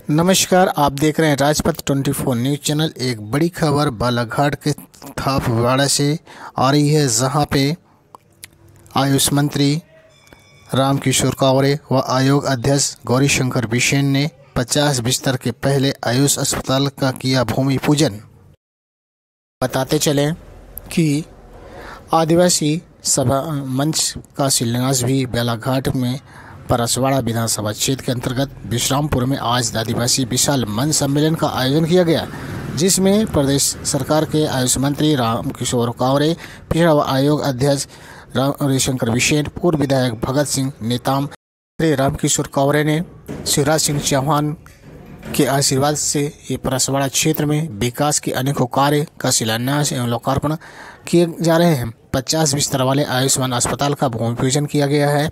नमस्कार, आप देख रहे हैं राजपथ 24 न्यूज़ चैनल। एक बड़ी खबर बालाघाट के थापवाड़ा से आ रही है, जहां पे आयुष मंत्री रामकिशोर कावरे व आयोग अध्यक्ष गौरीशंकर बिसेन ने 50 बिस्तर के पहले आयुष अस्पताल का किया भूमि पूजन। बताते चलें कि आदिवासी सभा मंच का शिलान्यास भी बालाघाट में परसवाड़ा विधानसभा क्षेत्र के अंतर्गत विश्रामपुर में आज आदिवासी विशाल मंच सम्मेलन का आयोजन किया गया, जिसमें प्रदेश सरकार के आयुष मंत्री रामकिशोर कावरे, पिछड़ा आयोग अध्यक्ष गौरीशंकर बिसेन, पूर्व विधायक भगत सिंह नेताम, रामकिशोर कावरे ने शिवराज सिंह चौहान के आशीर्वाद से ये परसवाड़ा क्षेत्र में विकास के अनेकों कार्य का शिलान्यास एवं लोकार्पण किए जा रहे हैं। 50 बिस्तर वाले आयुष्मान अस्पताल का भूमि पूजन किया गया है।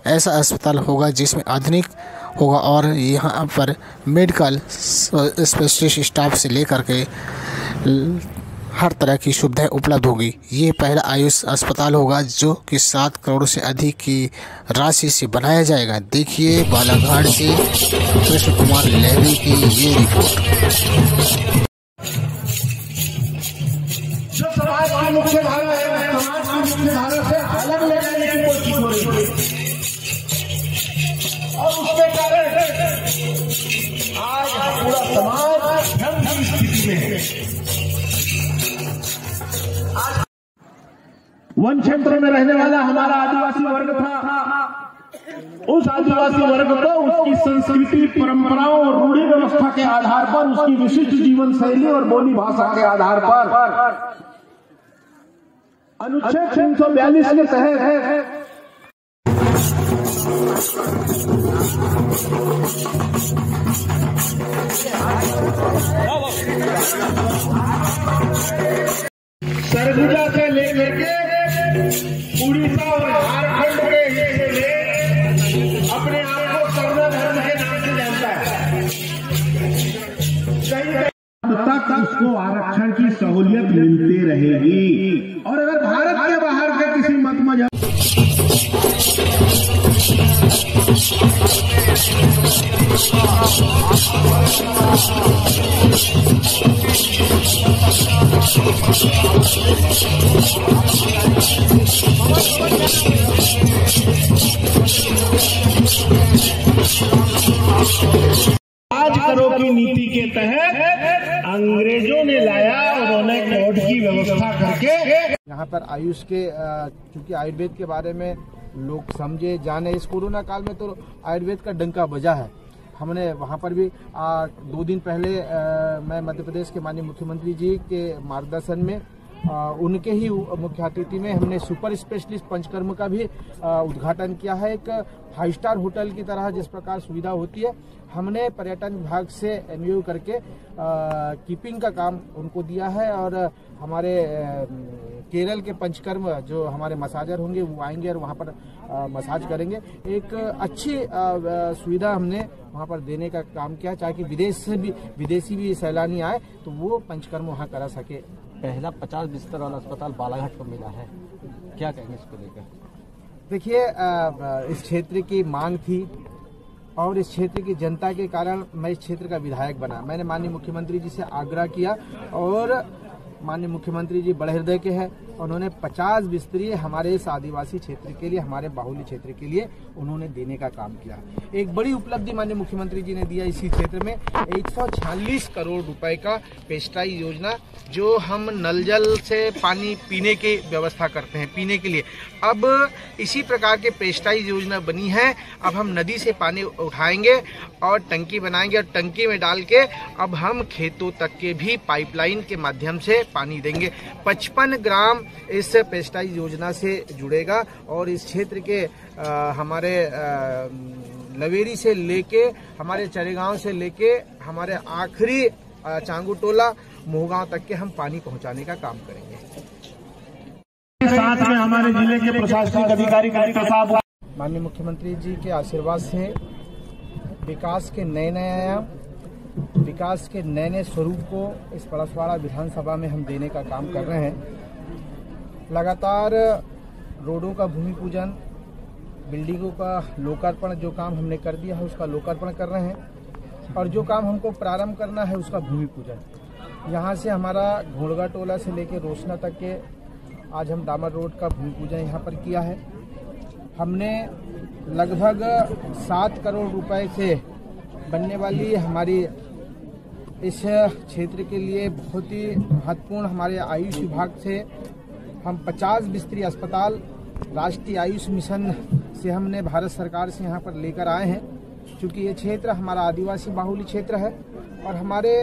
ऐसा अस्पताल होगा जिसमें आधुनिक होगा और यहाँ पर मेडिकल स्पेशलिस्ट स्टाफ से लेकर के हर तरह की सुविधाएं उपलब्ध होगी। ये पहला आयुष अस्पताल होगा जो कि 7 करोड़ से अधिक की राशि से बनाया जाएगा। देखिए बालाघाट से कृष्ण कुमार लहरी की ये रिपोर्ट। जो समाज की मुख्य धारा है, समाज की मुख्य धारा से अलग ले जाने की कोशिश हो रही है और उसके कारण आज पूरा समाज धर्म की स्थिति में है। वन क्षेत्र में रहने वाला हमारा आदिवासी वर्ग था, उस आदिवासी वर्ग को उसकी संस्कृति, परंपराओं और रूढ़ी व्यवस्था के आधार पर, उसकी विशिष्ट जीवन शैली और बोली भाषा के आधार पर अनुच्छेद 342 के तहत सरगुजा से लेकर के उड़ीसा और झारखंड के हिस्से में अपने आप को सर्व धर्म के नाम से जानता है। तक उसको आरक्षण की सहूलियत मिलती रहेगी और अगर भारत के बाहर के किसी मत मजहब आज करो की नीति के तहत अंग्रेजों ने लाया, उन्होंने कोर्ट की व्यवस्था करके यहाँ पर आयुष के चूंकि आयुर्वेद के बारे में लोग समझे जाने, इस कोरोना काल में तो आयुर्वेद का डंका बजा है। हमने वहाँ पर भी 2 दिन पहले मैं मध्य प्रदेश के माननीय मुख्यमंत्री जी के मार्गदर्शन में उनके ही मुख्य अतिथि में हमने सुपर स्पेशलिस्ट पंचकर्म का भी उद्घाटन किया है। एक 5 स्टार होटल की तरह जिस प्रकार सुविधा होती है, हमने पर्यटन विभाग से एमओयू करके कीपिंग का काम उनको दिया है और हमारे केरल के पंचकर्म जो हमारे मसाजर होंगे वो आएंगे और वहाँ पर मसाज करेंगे। एक अच्छी सुविधा हमने वहाँ पर देने का काम किया, ताकि विदेशी भी सैलानी आए तो वो पंचकर्म वहाँ करा सके। पहला 50 बिस्तर वाला अस्पताल बालाघाट को मिला है, क्या कहेंगे इसको लेकर? देखिए, इस क्षेत्र की मांग थी और इस क्षेत्र की जनता के कारण मैं इस क्षेत्र का विधायक बना। मैंने माननीय मुख्यमंत्री जी से आग्रह किया और माननीय मुख्यमंत्री जी बड़े हृदय के हैं, उन्होंने 50 बिस्तरी हमारे इस आदिवासी क्षेत्र के लिए, हमारे बाहुल्य क्षेत्र के लिए उन्होंने देने का काम किया। एक बड़ी उपलब्धि माननीय मुख्यमंत्री जी ने दिया इसी क्षेत्र में 146 करोड़ रुपए का पेस्टाई योजना, जो हम नल जल से पानी पीने की व्यवस्था करते हैं पीने के लिए। अब इसी प्रकार के पेस्टाई योजना बनी है। अब हम नदी से पानी उठाएंगे और टंकी बनाएंगे और टंकी में डाल के अब हम खेतों तक के भी पाइपलाइन के माध्यम से पानी देंगे। 55 ग्राम इस पेस्टाइज योजना से जुड़ेगा और इस क्षेत्र के हमारे लवेरी से लेके, हमारे चरेगांव से लेके, हमारे आखिरी चांगुटोला मोहगांव तक के हम पानी पहुंचाने का काम करेंगे। साथ में हमारे जिले के प्रशासनिक अधिकारी कलेक्टर साहब, माननीय मुख्यमंत्री जी के आशीर्वाद से विकास के नए आयाम, विकास के नए स्वरूप को इस परसवाड़ा विधानसभा में हम देने का काम कर रहे हैं। लगातार रोडों का भूमि पूजन, बिल्डिंगों का लोकार्पण जो काम हमने कर दिया है उसका लोकार्पण कर रहे हैं। और जो काम हमको प्रारंभ करना है उसका भूमि पूजन। यहाँ से हमारा घोड़गा टोला से लेकर रोशना तक के आज हम डामर रोड का भूमि पूजन यहाँ पर किया है। हमने लगभग 7 करोड़ रुपए से बनने वाली हमारी इस क्षेत्र के लिए बहुत ही महत्वपूर्ण हमारे आयुष विभाग से हम 50 बिस्तरी अस्पताल राष्ट्रीय आयुष मिशन से हमने भारत सरकार से यहाँ पर लेकर आए हैं। क्योंकि ये क्षेत्र हमारा आदिवासी बाहुल्य क्षेत्र है और हमारे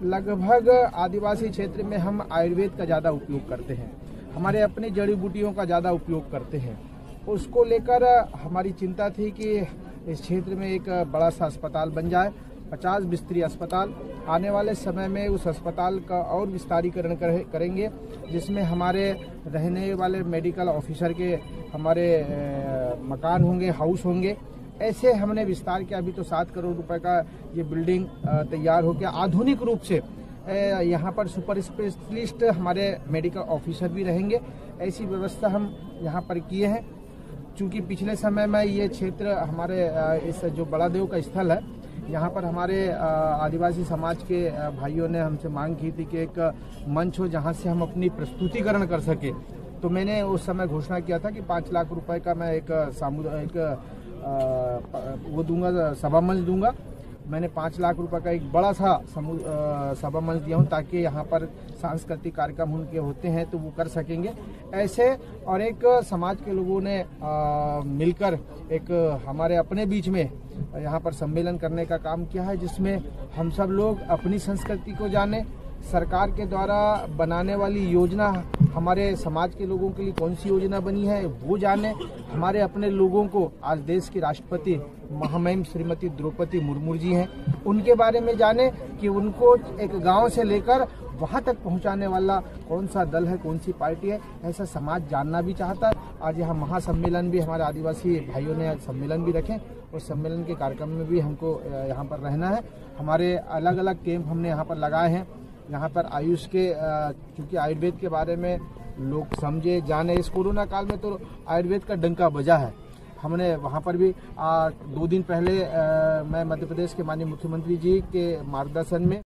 लगभग आदिवासी क्षेत्र में हम आयुर्वेद का ज़्यादा उपयोग करते हैं, हमारे अपनी जड़ी बूटियों का ज़्यादा उपयोग करते हैं। उसको लेकर हमारी चिंता थी कि इस क्षेत्र में एक बड़ा सा अस्पताल बन जाए, 50 बिस्तरी अस्पताल। आने वाले समय में उस अस्पताल का और विस्तारीकरण करेंगे, जिसमें हमारे रहने वाले मेडिकल ऑफिसर के हमारे मकान होंगे, हाउस होंगे। ऐसे हमने विस्तार किया। अभी तो 7 करोड़ रुपए का ये बिल्डिंग तैयार हो गया। आधुनिक रूप से यहाँ पर सुपर स्पेशलिस्ट हमारे मेडिकल ऑफिसर भी रहेंगे, ऐसी व्यवस्था हम यहाँ पर किए हैं। चूँकि पिछले समय में ये क्षेत्र हमारे इस जो बड़ा देव का स्थल है, यहाँ पर हमारे आदिवासी समाज के भाइयों ने हमसे मांग की थी कि एक मंच हो जहाँ से हम अपनी प्रस्तुतिकरण कर सके। तो मैंने उस समय घोषणा किया था कि 5 लाख रुपए का मैं एक सामुदायिक वो दूंगा, सभा मंच दूंगा। मैंने 5 लाख रुपए का एक बड़ा सा सभा मंच दिया हूँ, ताकि यहाँ पर सांस्कृतिक कार्यक्रम उनके होते हैं तो वो कर सकेंगे ऐसे। और एक समाज के लोगों ने मिलकर एक हमारे अपने बीच में यहाँ पर सम्मेलन करने का काम किया है, जिसमें हम सब लोग अपनी संस्कृति को जाने, सरकार के द्वारा बनाने वाली योजना हमारे समाज के लोगों के लिए कौन सी योजना बनी है वो जाने, हमारे अपने लोगों को आज देश की राष्ट्रपति महामहिम श्रीमती द्रौपदी मुर्मू जी हैं, उनके बारे में जाने कि उनको एक गांव से लेकर वहां तक पहुंचाने वाला कौन सा दल है, कौन सी पार्टी है, ऐसा समाज जानना भी चाहता है। आज यहाँ महासम्मेलन भी हमारे आदिवासी भाइयों ने आज सम्मेलन भी रखे और सम्मेलन के कार्यक्रम में भी हमको यहाँ पर रहना है। हमारे अलग अलग कैंप हमने यहाँ पर लगाए हैं। यहाँ पर आयुष के क्योंकि आयुर्वेद के बारे में लोग समझे जाने, इस कोरोना काल में तो आयुर्वेद का डंका बजा है। हमने वहाँ पर भी 2 दिन पहले मैं मध्य प्रदेश के माननीय मुख्यमंत्री जी के मार्गदर्शन में